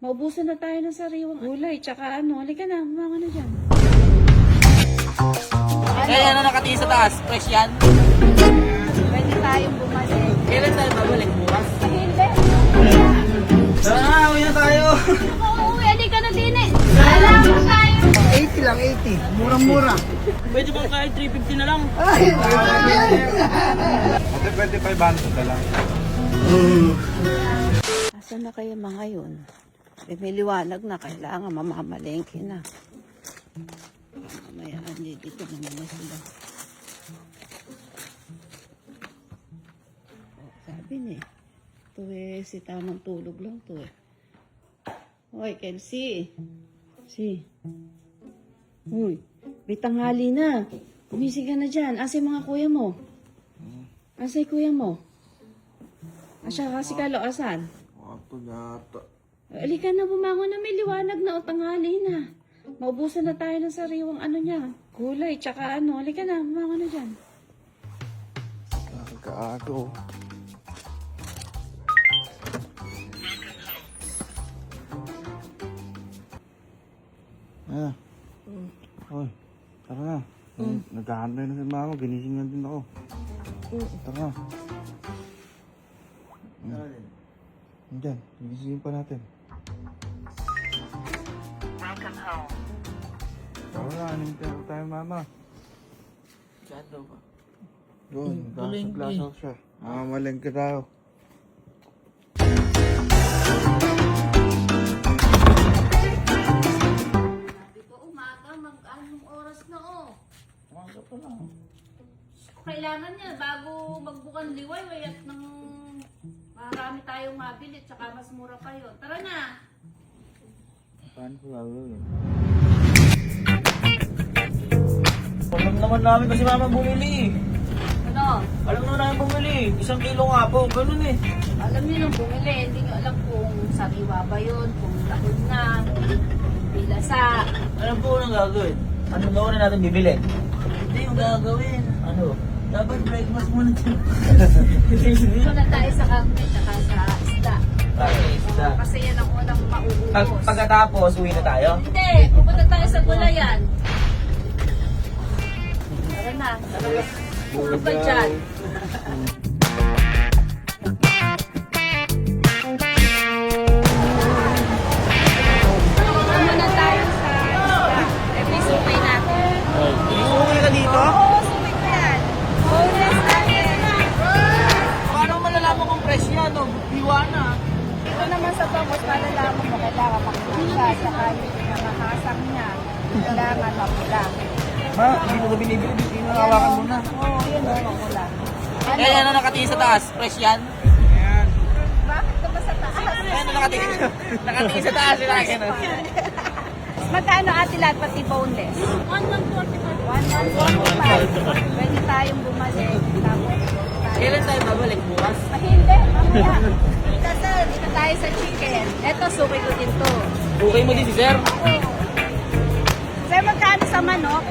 Maubusan na tayo ng sariwang gulay, tsaka ano, halika na, mga na dyan. Kaya na nakatingin sa taas, fresh yan. Pwede tayong bumalik. Kailan tayo babalik bukas? Hindi. Tara na, uwi na tayo. Uuwi, halika na din eh. Salamat tayo. 80 lang, 80. Murang-mura. Pwede bang kahit 350 na lang? Ate, pwede 500 na lang. Asan na kayo mga yun? Eh, may liwanag na, kailangan mamamalengke na. Mamaya, dito naman na sila. Sabi niya, ito eh, si tamang tulog lang to eh. Hoy, Kelsey. Si. Uy, may tanghali na. Gumising ka na dyan. Asa yung mga kuya mo? Asa yung kuya mo? Asya kasi Kalo, asan? Wato yata. Alika na, bumangon na, may liwanag na o tanghali na. Maubusan na tayo ng sariwang ano niya. Gulay, tsaka ano. Alika na, bumangon na dyan. Kaago. Hoy, tara na. Naghahantay na si mama, ginising na din ako. Tara na. Diyan, ginisingin pa natin. Tara na, anintay ko tayo mama. Shadow ba? Yun, glasaw siya. Mamamalengke tayo. Dito umaga, mag-anong oras na oh. Umaga pa lang. Kailangan niya, bago magbukan liway, at nang marami tayong mabili, tsaka mas mura pa yun. Tara na! Paano ko gagawin? Alam naman namin kasi mama bumili. Ano? Alam naman namin bumili. 1 kilo nga po, ganun eh. Alam niyo nung bumili, hindi niyo alam kung sariwa ba yun, kung lahon na, bilasa. Alam po anong gagawin. Ano na una natin bibili? Hindi yung gagawin. Ano? Dapat breakfast muna tayo. Dito na tayo sa karne, tsaka sa isda. Bakit isda? Kasi yan ang unang mauubos. Pagkatapos, uwi na tayo? Hindi, pupunta tayo sa gulayan. Tara na, tara. Puro ka dyan. Muna tayo sa isda. Episode natin. Uwi ka dito? Oo, sumit ko yan. Bonus natin. Paano malalaman kung fresh yan? No? Biwa na. Ito naman sa bangos, malalaman mo kailangan makikita sa kayo na mahasang niya. Kailangan mapula. Ma, hindi mo ka binibili. Hindi mo nakawakan muna. Oo, yun o, mapula. Kaya na nakatingin sa taas, fresh yan? Bakit ka ba sa taas? Kaya na nakatingin sa taas. Sila akin. Magkano ate lahat pati boneless? 1145. Pwede tayong bumalik. Tapos Kailan tayo babalik bukas? Hindi, mamaya. Kasi dito tayo sa chicken. Ito, suki ko din to. Bukay mo din si sir? Sir, magkano sa manok?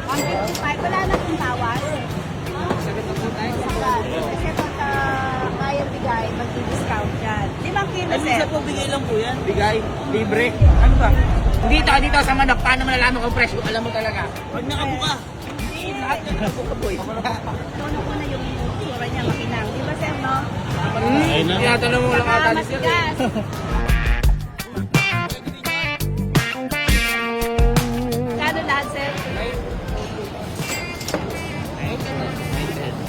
155. Wala na kong tawas. Kasi pagka kaya bigay, mag-discount yan. 5 kilo, Ay, sir. minsan po bigay lang po yan. Bigay? Libre? Ano ba? Dito sa manok, paano malalaman kung fresh? Alam mo talaga. Pag nakabuka. Hindi, lahat ng nakabuka boy. Puno ko na yung sura niya, makinang. Di ba, sir, no? Tinatanong mo lang ata ni sir. Matigas. Kano lahat, sir?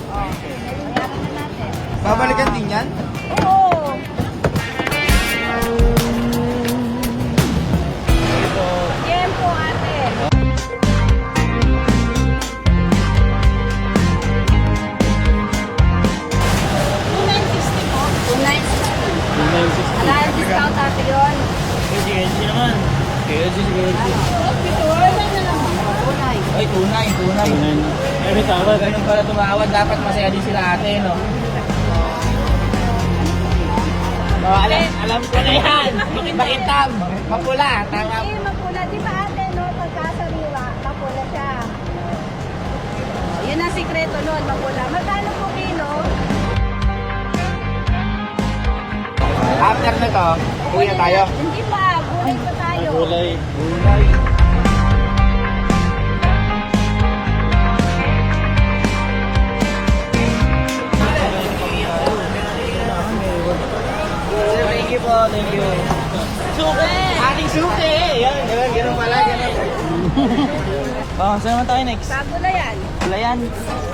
Oh, bayaran na natin. Babalikan din yan? Oo. Tiempo, ate. Wala ang discount ate yun. KG naman. KG. Tunay. Ay, tunay. Ay, may tawad. Ganun pala tumawad. Dapat masaya din sila ate, no? Oh, alam ko na yan. Makitam. Mapula. Tama. Eh, mapula. Di ba ate, no? Pagkasariwa, mapula siya. Yun ang sikreto nun, mapula. Magkano po kilo? After nito, uwi na tayo. Hindi pa, gulay pa tayo. Gulay. Thank you po, thank you. Suke! Ating suke! Yan, ganun pala, ganun. Saan naman tayo next? Sa gulayan. Wala yan.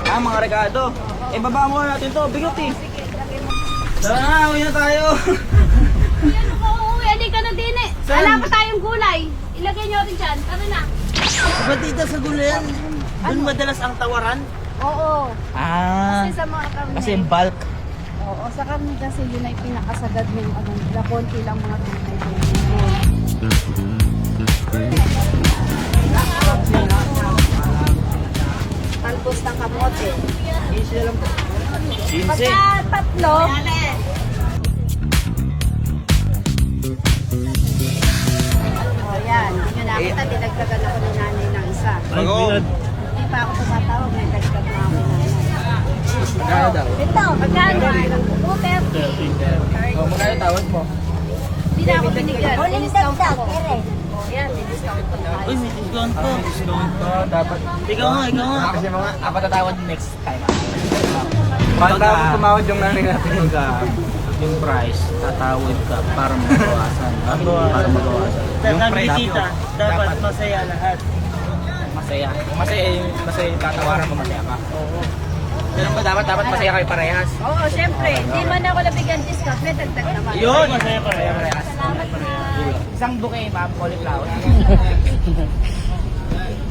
Mga rekado. Baba mo natin to. Bigot eh. Tara na, uwi na tayo. Yan ako uuwi, hindi ka na din eh. Wala pa tayong gulay. Ilagay nyo rin dyan. Tara na. Ba't dito sa gulayan? Doon madalas ang tawaran? Oo. Ah, Kasi sa mga karne. kasi bulk. Oo, sa karne kasi yun ay pinakasagad ng ano, nila konti lang mga tunay. Talbos ng kamote. Pagka tatlo, oh yan, yun yung nakita, dinagdagan ako ng nanay ng isa. Hindi pa ako tumatawag, may dagdag na ako nanay. Magkano daw? Ito, magkano? 230. Oh, magkano tawad mo? Hindi na ako binigyan. Discount ako. Yan, may discount ko. Uy, may discount po. Discount to, dapat. Ikaw nga. Kasi mga apatatawad next time. Pagka tumawad yung nanay natin. Pagka yung price, tatawad ka para magawasan. Para magawasan. Yung price dapat masaya lahat. masaya. Kung masaya yung tatawaran mo, masaya ka. Oo. Pero dapat masaya kayo parehas. Oo, syempre. Hindi man ako nabigyan discount. May dagdag naman. Yun! Masaya parehas. Isang bouquet, ma'am, cauliflower.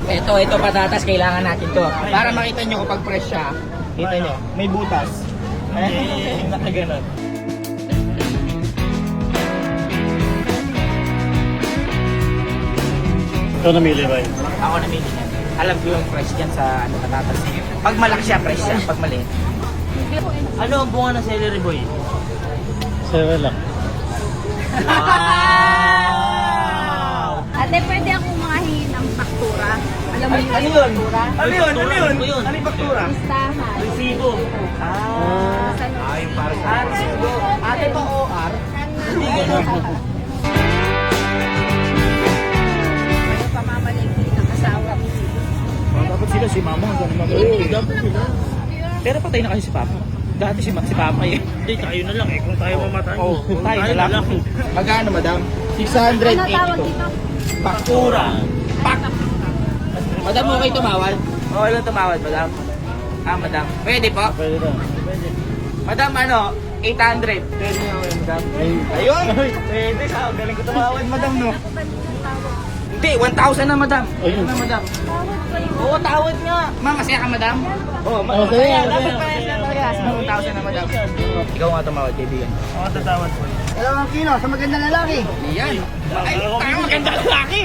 Ito patatas, kailangan natin to. Para makita nyo kapag fresh siya. Kita nyo, may butas. Nakaganon. Ito namili ba yun? Ako namili yan. Alam ko yung fresh dyan sa patatas. Pag malaki siya, fresh siya. Pag maliit. Ano ang bunga ng celery boy? Seven lang. Ate, pwede akong mga hingin ng faktura. Alam mo yung Ano yun? faktura? Ano yun? Ano yung faktura? Listahan. Resibo. Yung para sa ate pa OR. Hindi ganun. Ano pamamalingki ng asawa ko? Dapat sila si mama hanggang naman. Dapat sila. Pero patay na kasi si papa. Dati si papa eh. Hindi, tayo na lang eh. Kung tayo mamatay. Oo, tayo na lang. Magkano madam? Ano tawag 682. dito? Faktura. Pak! Madam, okay tumawad? Okay lang tumawad, madam. Madam. Pwede po? Pwede na. Madam, 800. Pwede na kayo, madam. Ayun! Pwede ka. Galing ko tumawad, madam, no? Hindi, 1,000 na, madam. Ayun. Na, madam. Oo, tawad nga. Ma'am, masaya ka, madam? Oo, masaya. Dapat parehas na parehas. 1,000 na, madam. Ikaw nga tumawad, kaibigan. Ako tatawad po. Dalawang kilo sa magandang lalaki. Yan. Ay, tayo maganda lalaki.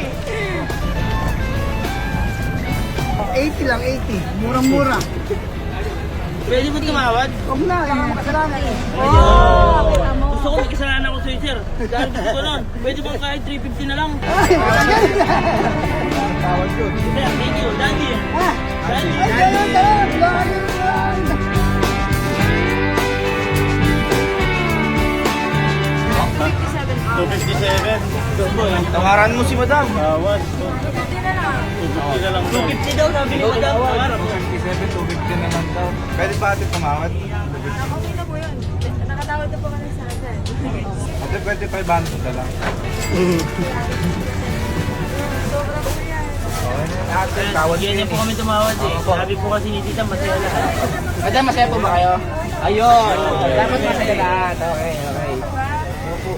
80 lang, 80. Murang-mura. Pwede mo tumawad? Huwag na, yung mga kasalanan eh. Gusto ko may kasalanan ako sa'yo, sir. Dahil gusto ko nun. Pwede mo kahit 350 na lang. Ay, Tawad yun. Sir, thank you. Daddy. Daddy. ay, ganun. Tawaran mo si madam. Tawad. 250 na lang. 250 daw, sabi ni madam. Pangarap. 57, 250 na lang daw. Pwede pa ate tumawad? Okay na po yun. Nakatawad na po kami sa atin. Ate, pwede 500 na lang. Ate, tawad Ganyan po kami tumawad eh. Sabi po kasi ni Tita, masaya lahat. Madam, masaya po ba kayo? Ayun! Dapat masaya lahat. Okay. Opo.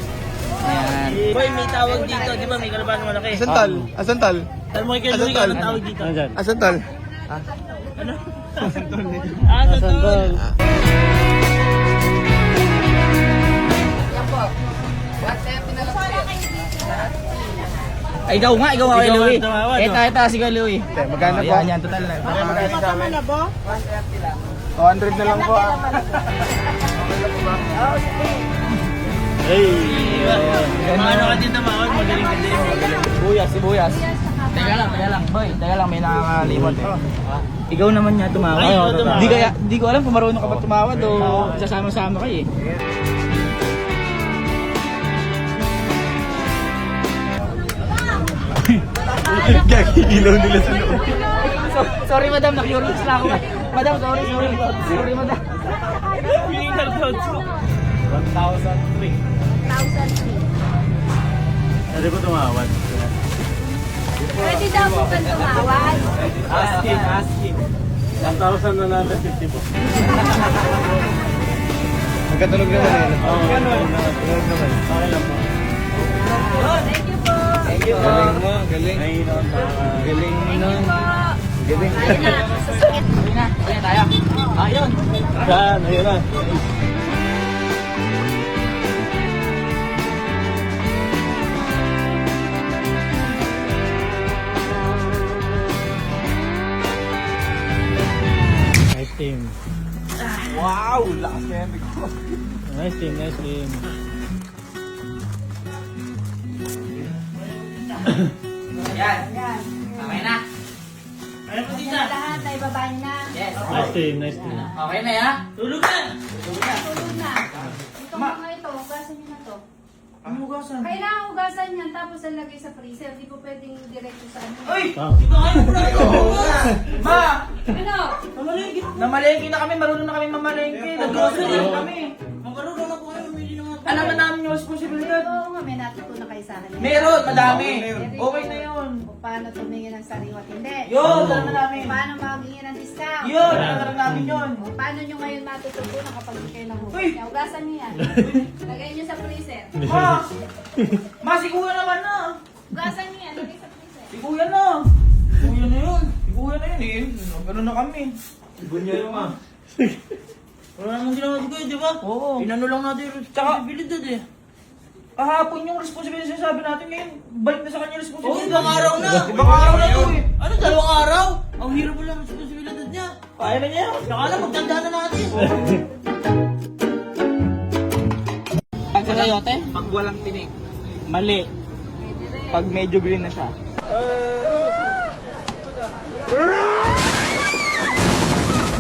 Ayan. Boy, may tawag dito. Di ba may kalaban malaki? Asan tal? Asan tal? Tal mo kay Louie, anong tawag dito? Nandyan. Asan tal? Ano? Ah, totoo. Ay, ikaw nga kay Louie. Tumawad, no? Ito, si kay Louie. Magkano po? Yan, total na. Kasama na ba? 200 na lang po. Hey! Paano ka din tumawad? Magaling ka din. Sibuyas. Teka lang. Boy, may nakakalimot eh. Ikaw naman niya tumawad. Ay, ikaw tumawad. Di ko alam kung marunong ka ba tumawad o sasama-sama kayo eh. Ilaw nila sa loob. Sorry madam, na-curious lang ako. Madam, sorry. Sorry madam. 1,003. 1,003. Ano ba tumawad? Pwede daw po kang tumawad. Asking. 1,000 na natin, 50 po. Magkatulog naman eh. Oo, ganun. Tulog naman. Okay lang po. Thank you po. Thank you po. Galing mo, galing. Galing mo Thank na. you po. Galing. Ayun na, masasakit. Ayun tayo. Ayun. Saan? Ayun na. Nice team. Wow, lakas na yan. Nice team, nice team. Yan. Yan. Okay na. Ayun po Yan lahat ay babae na. Yes. Nice team, nice team. Okay na ya. Tulog na. Tulog na. Ito mga ito, hugasan nyo na to. Ang hugasan. Kailangan hugasan yan tapos ilagay sa freezer. Di po pwedeng diretso sa ano. Uy! Ah. Di ba kayo pala ito? Ma! Ano? Namalengke na kami, marunong na kami mamalengke. Nag-grocery na kami. Marunong na po kayo, mamili na nga. Alam na namin yung responsibilidad. Oo nga, may natutunan kayo sa akin. Meron, madami. Okay na yun. O paano tumingin ng sariwa at hindi. Yun, alam na namin. Paano magingin ng discount. Yun, alam na namin yun. O paano nyo ngayon matututunan kapag hindi kayo nang Uy! Hugasan nyo yan. Lagay nyo sa freezer. Ma! Ma, si kuya naman na. Hugasan nyo yan, lagay sa freezer. Si kuya na. Si kuya na yun. Si kuya na yun eh. Ganun na kami. Gunya yung ma. Wala namang ginawa si kuya, di ba? Oo. Inano lang natin yung responsibilidad eh. Kahapon yung responsibilidad sinasabi natin ngayon, balik na sa kanya yung responsibilidad. ibang araw na. Ibang araw na to eh. Ano, 2 araw? Ang hirap mo lang ang responsibilidad niya. Kaya na niya. Saka na, magtanda na natin. Pag sa sayote? Pag walang tinik. Mali. Pag medyo green na siya.